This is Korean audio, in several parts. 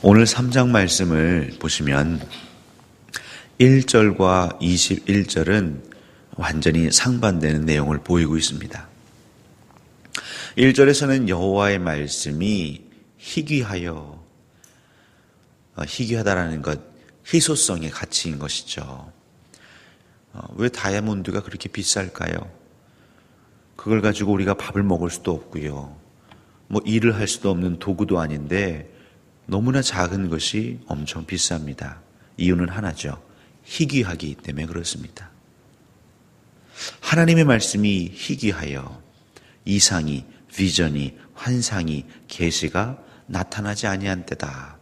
오늘 3장 말씀을 보시면 1절과 21절은 완전히 상반되는 내용을 보이고 있습니다. 1절에서는 여호와의 말씀이 희귀하여, 희귀하다라는 것, 희소성의 가치인 것이죠. 왜 다이아몬드가 그렇게 비쌀까요? 그걸 가지고 우리가 밥을 먹을 수도 없고요. 일을 할 수도 없는 도구도 아닌데 너무나 작은 것이 엄청 비쌉니다. 이유는 하나죠. 희귀하기 때문에 그렇습니다. 하나님의 말씀이 희귀하여 이상이, 비전이, 환상이, 계시가 나타나지 아니한 때다.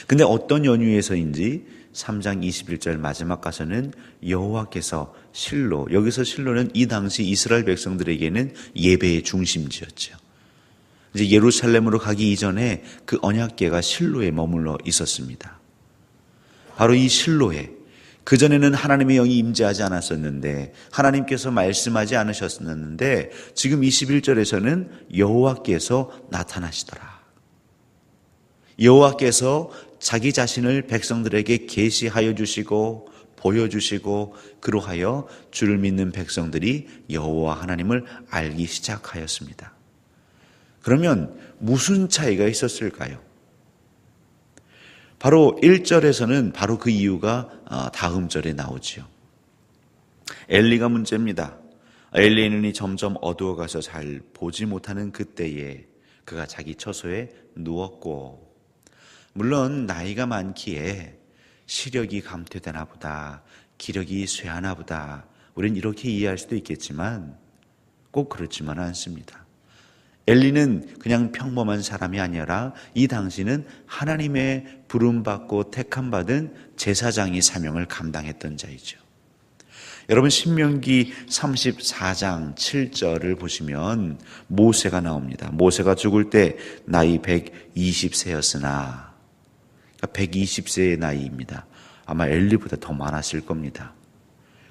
근데 어떤 연유에서인지 3장 21절 마지막 가서는 여호와께서 실로, 여기서 실로는 이 당시 이스라엘 백성들에게는 예배의 중심지였죠. 이제 예루살렘으로 가기 이전에 그 언약궤가 실로에 머물러 있었습니다. 바로 이 실로에, 그전에는 하나님의 영이 임재하지 않았었는데, 하나님께서 말씀하지 않으셨었는데, 지금 21절에서는 여호와께서 나타나시더라. 여호와께서 자기 자신을 백성들에게 계시하여 주시고 보여주시고, 그로하여 주를 믿는 백성들이 여호와 하나님을 알기 시작하였습니다. 그러면 무슨 차이가 있었을까요? 바로 1절에서는 바로 그 이유가 다음 절에 나오지요. 엘리가 문제입니다. 엘리의 눈이 점점 어두워가서 잘 보지 못하는 그때에 그가 자기 처소에 누웠고, 물론 나이가 많기에 시력이 감퇴되나 보다, 기력이 쇠하나 보다, 우린 이렇게 이해할 수도 있겠지만 꼭 그렇지만은 않습니다. 엘리는 그냥 평범한 사람이 아니라 이 당시는 하나님의 부름받고 택함받은 제사장이 사명을 감당했던 자이죠. 여러분, 신명기 34장 7절을 보시면 모세가 나옵니다. 모세가 죽을 때 나이 120세였으나, 120세의 나이입니다. 아마 엘리보다 더 많았을 겁니다.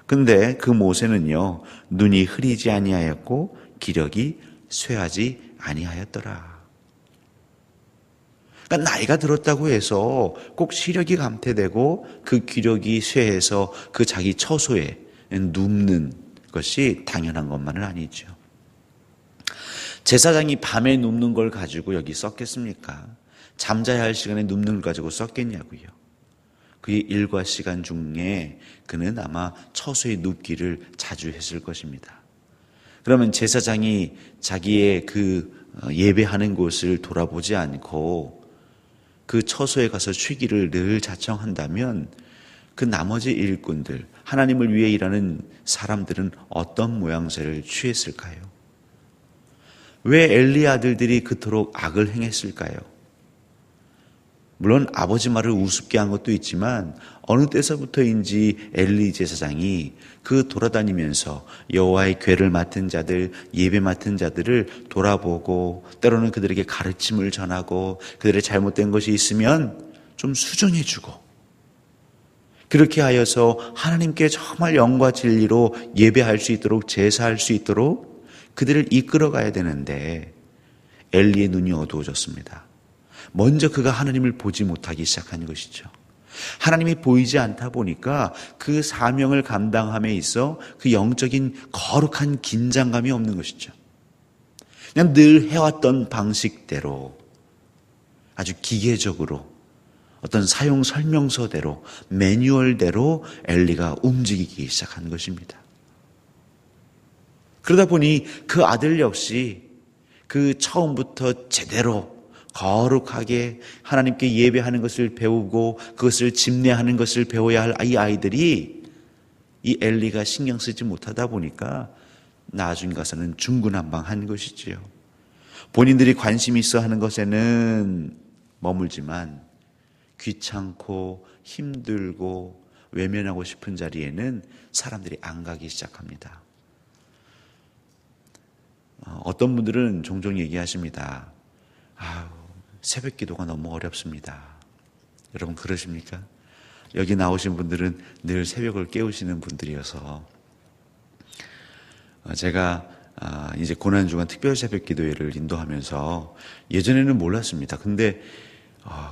근데 그 모세는요, 눈이 흐리지 아니하였고 기력이 쇠하지 아니하였더라. 그러니까 나이가 들었다고 해서 꼭 시력이 감퇴되고 그 기력이 쇠해서 그 자기 처소에 눕는 것이 당연한 것만은 아니죠. 제사장이 밤에 눕는 걸 가지고 여기 썼겠습니까? 잠자야 할 시간에 눕는 걸 가지고 썼겠냐고요. 그의 일과 시간 중에 그는 아마 처소에 눕기를 자주 했을 것입니다. 그러면 제사장이 자기의 그 예배하는 곳을 돌아보지 않고 그 처소에 가서 쉬기를 늘 자청한다면 그 나머지 일꾼들, 하나님을 위해 일하는 사람들은 어떤 모양새를 취했을까요? 왜 엘리 아들들이 그토록 악을 행했을까요? 물론 아버지 말을 우습게 한 것도 있지만 어느 때서부터인지 엘리 제사장이 그 돌아다니면서 여호와의 궤를 맡은 자들, 예배 맡은 자들을 돌아보고 때로는 그들에게 가르침을 전하고 그들의 잘못된 것이 있으면 좀 수정해주고, 그렇게 하여서 하나님께 정말 영과 진리로 예배할 수 있도록, 제사할 수 있도록 그들을 이끌어가야 되는데 엘리의 눈이 어두워졌습니다. 먼저 그가 하나님을 보지 못하기 시작한 것이죠. 하나님이 보이지 않다 보니까 그 사명을 감당함에 있어 그 영적인 거룩한 긴장감이 없는 것이죠. 그냥 늘 해왔던 방식대로 아주 기계적으로 어떤 사용 설명서대로, 매뉴얼대로 엘리가 움직이기 시작한 것입니다. 그러다 보니 그 아들 역시 그 처음부터 제대로 거룩하게 하나님께 예배하는 것을 배우고 그것을 집례하는 것을 배워야 할 이 아이들이 이 엘리가 신경 쓰지 못하다 보니까 나중에 가서는 중구난방한 것이지요. 본인들이 관심 있어 하는 것에는 머물지만 귀찮고 힘들고 외면하고 싶은 자리에는 사람들이 안 가기 시작합니다. 어떤 분들은 종종 얘기하십니다. 새벽 기도가 너무 어렵습니다. 여러분 그러십니까? 여기 나오신 분들은 늘 새벽을 깨우시는 분들이어서 제가 이제 고난주간 특별 새벽 기도회를 인도하면서 예전에는 몰랐습니다. 근데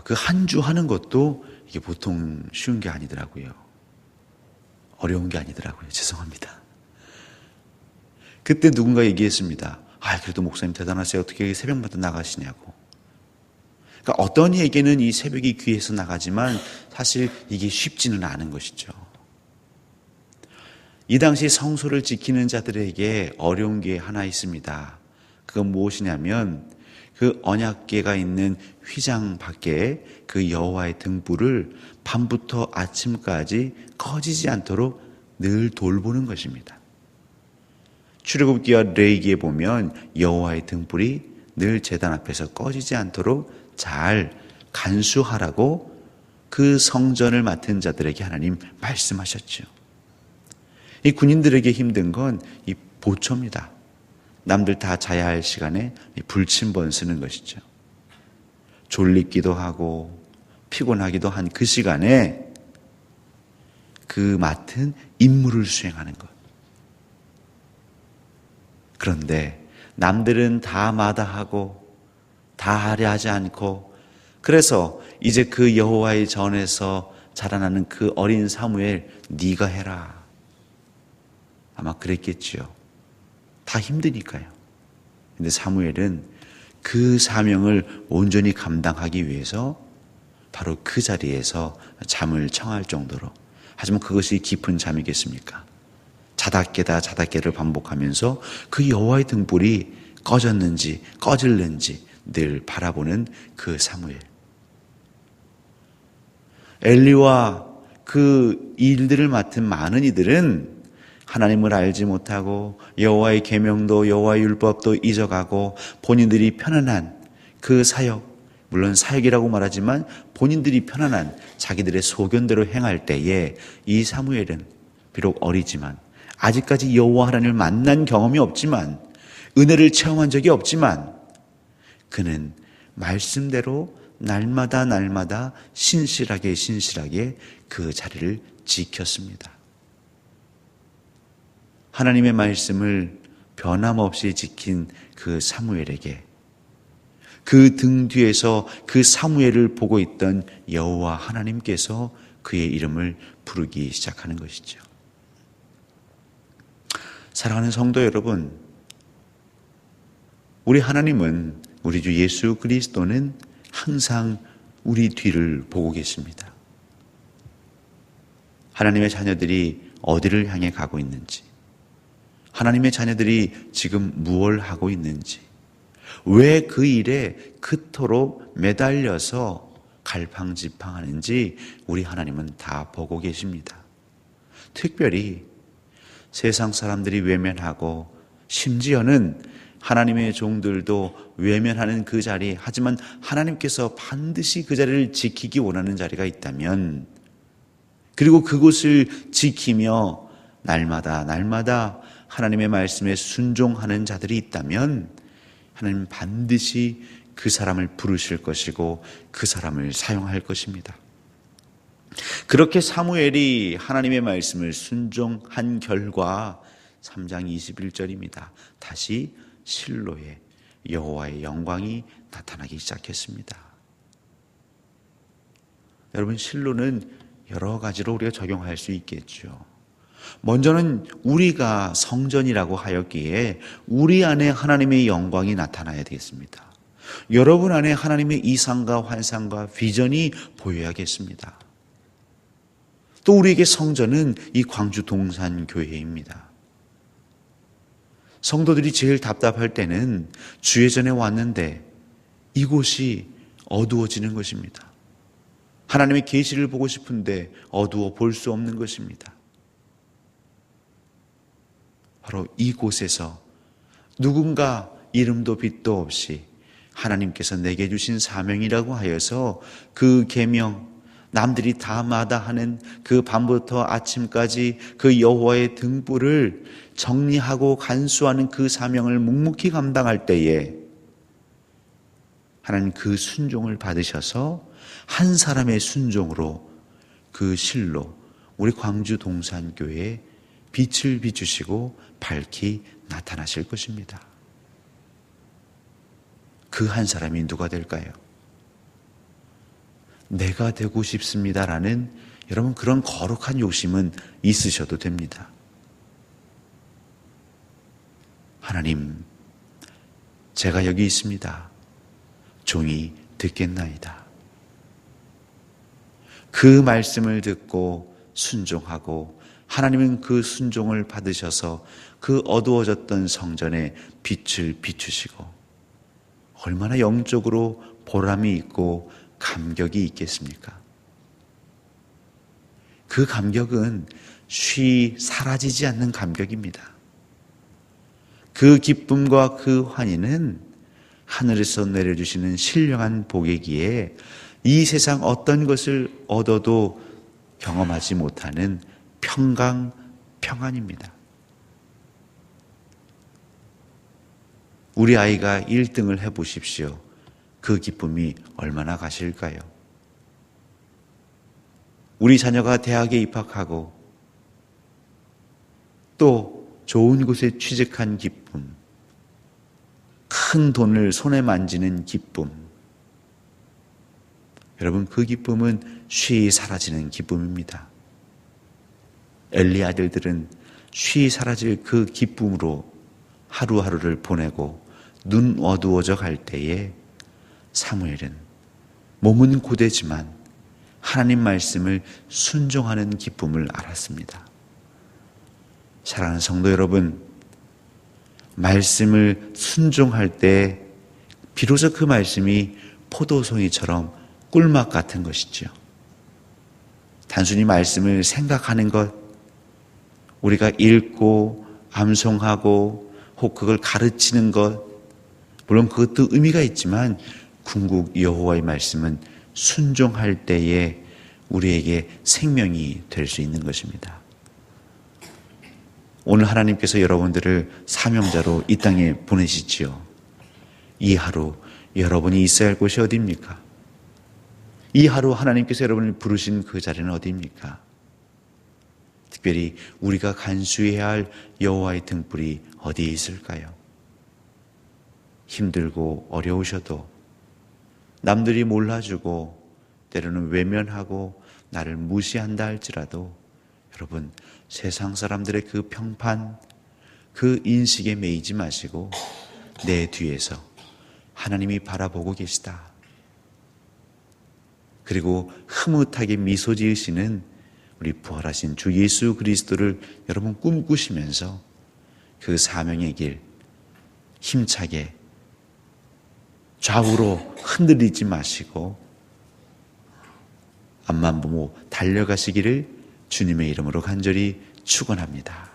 그 한 주 하는 것도 이게 보통 쉬운 게 아니더라고요. 어려운 게 아니더라고요. 죄송합니다. 그때 누군가 얘기했습니다. 그래도 목사님 대단하세요. 어떻게 새벽마다 나가시냐고. 그러니까 어떤 이에게는 이 새벽이 귀해서 나가지만 사실 이게 쉽지는 않은 것이죠. 이 당시 성소를 지키는 자들에게 어려운 게 하나 있습니다. 그건 무엇이냐면 그 언약궤가 있는 휘장 밖에 그 여호와의 등불을 밤부터 아침까지 꺼지지 않도록 늘 돌보는 것입니다. 출애굽기와 레위기에 보면 여호와의 등불이 늘 제단 앞에서 꺼지지 않도록 잘 간수하라고 그 성전을 맡은 자들에게 하나님 말씀하셨죠. 이 군인들에게 힘든 건 이 보초입니다. 남들 다 자야 할 시간에 불침번 쓰는 것이죠. 졸립기도 하고 피곤하기도 한 그 시간에 그 맡은 임무를 수행하는 것. 그런데 남들은 다 마다하고 다 하려 하지 않고, 그래서 이제 그 여호와의 전에서 자라나는 그 어린 사무엘, 네가 해라. 아마 그랬겠지요. 다 힘드니까요. 근데 사무엘은 그 사명을 온전히 감당하기 위해서 바로 그 자리에서 잠을 청할 정도로, 하지만 그것이 깊은 잠이겠습니까? 자다 깨다 자다 깨를 반복하면서 그 여호와의 등불이 꺼졌는지 꺼질는지 늘 바라보는 그 사무엘. 엘리와 그 일들을 맡은 많은 이들은 하나님을 알지 못하고 여호와의 계명도 여호와의 율법도 잊어가고 본인들이 편안한 그 사역, 물론 사역이라고 말하지만 본인들이 편안한 자기들의 소견대로 행할 때에 이 사무엘은 비록 어리지만 아직까지 여호와 하나님을 만난 경험이 없지만 은혜를 체험한 적이 없지만 그는 말씀대로 날마다 신실하게 그 자리를 지켰습니다. 하나님의 말씀을 변함없이 지킨 그 사무엘에게 그 등 뒤에서 그 사무엘을 보고 있던 여호와 하나님께서 그의 이름을 부르기 시작하는 것이죠. 사랑하는 성도 여러분, 우리 하나님은, 우리 주 예수 그리스도는 항상 우리 뒤를 보고 계십니다. 하나님의 자녀들이 어디를 향해 가고 있는지, 하나님의 자녀들이 지금 무엇을 하고 있는지, 왜 그 일에 그토록 매달려서 갈팡질팡하는지 우리 하나님은 다 보고 계십니다. 특별히 세상 사람들이 외면하고 심지어는 하나님의 종들도 외면하는 그 자리, 하지만 하나님께서 반드시 그 자리를 지키기 원하는 자리가 있다면, 그리고 그곳을 지키며 날마다 하나님의 말씀에 순종하는 자들이 있다면 하나님은 반드시 그 사람을 부르실 것이고 그 사람을 사용할 것입니다. 그렇게 사무엘이 하나님의 말씀을 순종한 결과 3장 21절입니다. 다시 실로에 여호와의 영광이 나타나기 시작했습니다. 여러분, 실로는 여러 가지로 우리가 적용할 수 있겠죠. 먼저는 우리가 성전이라고 하였기에 우리 안에 하나님의 영광이 나타나야 되겠습니다. 여러분 안에 하나님의 이상과 환상과 비전이 보여야겠습니다. 또 우리에게 성전은 이 광주 동산교회입니다. 성도들이 제일 답답할 때는 주예전에 왔는데 이곳이 어두워지는 것입니다. 하나님의 계시를 보고 싶은데 어두워 볼 수 없는 것입니다. 바로 이곳에서 누군가 이름도 빛도 없이 하나님께서 내게 주신 사명이라고 하여서 그 계명, 남들이 다 마다하는 그 밤부터 아침까지 그 여호와의 등불을 정리하고 간수하는 그 사명을 묵묵히 감당할 때에 하나님 그 순종을 받으셔서 한 사람의 순종으로 그 실로 우리 광주 동산교회에 빛을 비추시고 밝히 나타나실 것입니다. 그 한 사람이 누가 될까요? 내가 되고 싶습니다라는 여러분 그런 거룩한 욕심은 있으셔도 됩니다. 하나님, 제가 여기 있습니다. 종이 듣겠나이다. 그 말씀을 듣고 순종하고 하나님은 그 순종을 받으셔서 그 어두워졌던 성전에 빛을 비추시고 얼마나 영적으로 보람이 있고 감격이 있겠습니까? 그 감격은 쉬 사라지지 않는 감격입니다. 그 기쁨과 그 환희는 하늘에서 내려주시는 신령한 복이기에 이 세상 어떤 것을 얻어도 경험하지 못하는 평강, 평안입니다. 우리 아이가 1등을 해보십시오. 그 기쁨이 얼마나 가실까요? 우리 자녀가 대학에 입학하고 또 좋은 곳에 취직한 기쁨, 큰 돈을 손에 만지는 기쁨, 여러분 그 기쁨은 쉬이 사라지는 기쁨입니다. 엘리 아들들은 쉬이 사라질 그 기쁨으로 하루하루를 보내고 눈 어두워져 갈 때에 사무엘은 몸은 고되지만 하나님 말씀을 순종하는 기쁨을 알았습니다. 사랑하는 성도 여러분, 말씀을 순종할 때 비로소 그 말씀이 포도송이처럼 꿀맛 같은 것이죠. 단순히 말씀을 생각하는 것, 우리가 읽고 암송하고 혹 그걸 가르치는 것, 물론 그것도 의미가 있지만 궁극 여호와의 말씀은 순종할 때에 우리에게 생명이 될 수 있는 것입니다. 오늘 하나님께서 여러분들을 사명자로 이 땅에 보내시지요. 이 하루 여러분이 있어야 할 곳이 어디입니까? 이 하루 하나님께서 여러분을 부르신 그 자리는 어디입니까? 특별히 우리가 간수해야 할 여호와의 등불이 어디에 있을까요? 힘들고 어려우셔도 남들이 몰라주고 때로는 외면하고 나를 무시한다 할지라도 여러분 세상 사람들의 그 평판, 그 인식에 매이지 마시고 내 뒤에서 하나님이 바라보고 계시다. 그리고 흐뭇하게 미소 지으시는 우리 부활하신 주 예수 그리스도를 여러분 꿈꾸시면서 그 사명의 길 힘차게 좌우로 흔들리지 마시고 앞만 보고 달려가시기를 주님의 이름으로 간절히 축원합니다.